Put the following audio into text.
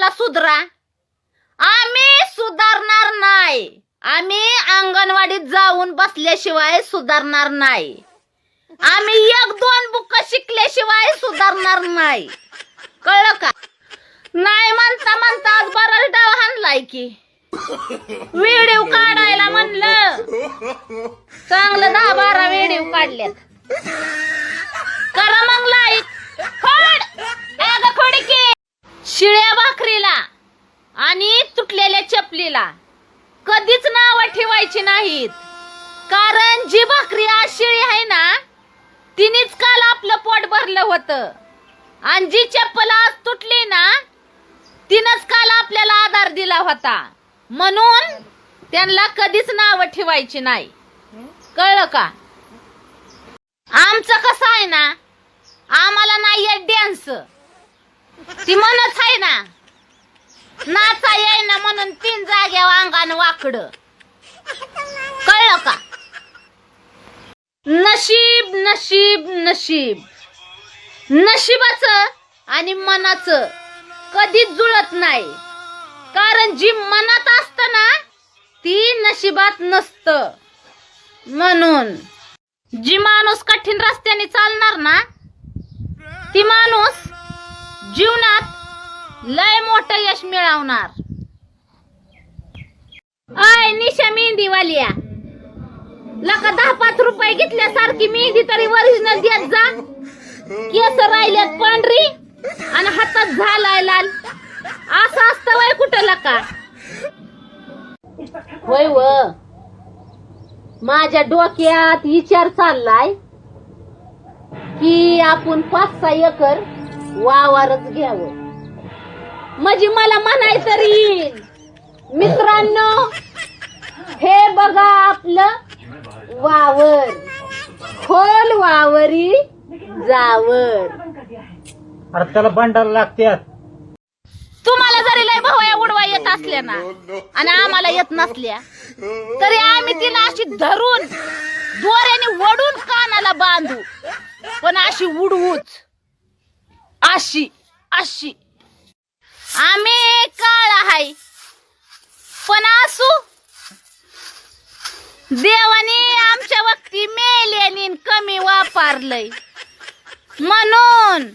आम्हाला सुधरा. आम्ही सुधारणार नाही. आम्ही अंगणवाडीत जाऊन बसल्याशिवाय सुधारणार नाही. आम्ही 1-2 बुक शिकल्याशिवाय सुधारणार नाही. कळलं का? नाही म्हणता म्हणता आज बराच डाव हाणलाय की. व्हिडिओ काढायला म्हणलं, चांगलं 10-12 व्हिडिओ काढल्यात. करा मग लाईक. खोड की. शिळ्या भाकरीला आणि तुटलेल्या चपलीला कधीच नाव ठेवायची नाहीत. कारण जी भाकरी आज शिळी आहे ना, तिनेच काल आपलं पोट भरलं होतं. आणि जी चप्पल आज तुटली ना, तिनंच काल आपल्याला आधार दिला होता. म्हणून त्यांना कधीच नाव ठेवायची नाही. कळलं का? आमचं कसं आहे ना, आम्हाला नाही येत डान्स. ती म्हणत आहे ना, नाचा येईना म्हणून 3 जाग्यावर अंगानं वाकडं. कळलं का? नशीब नशीब नशीब. नशिबाचं आणि मनाचं कधीच जुळत नाही. कारण जी मनात असतं ना, ती नशिबात नसतं. म्हणून जी माणूस कठीण रस्त्याने चालणार ना, ती माणूस जीवनात लय मोठं यश मिळवणार. आय निशा मेहंदीवालिया, लका 10-5 रुपये घेतल्यासारखी मेहंदी तरी ओरिजिनल देत जा. केस राहिल्यात पांढरी आणि हातात झालाय लाल. असं असतं वय कुठं लका? होय व, माझ्या डोक्यात विचार चाललाय की आपण 5-6 एकर वावरच घ्यावं. म्हणजे मला म्हणाय तरी येईल, मित्रांनो हे बघा आपलं वावर, खोल वावरी जावर. अरे त्याला बंडाला लागत्यात. तुम्हाला जरी लय भवया उडवा येत असल्या ना आणि आम्हाला येत नसल्या, तरी आम्ही तिला अशी धरून दोऱ्याने वडून कानाला बांधू. पण अशी उडवूच, अशी अशी. आम्ही काळ आहे पण असू. देवाने आमच्या वक्ती मेल्याने कमी वापरलंय. म्हणून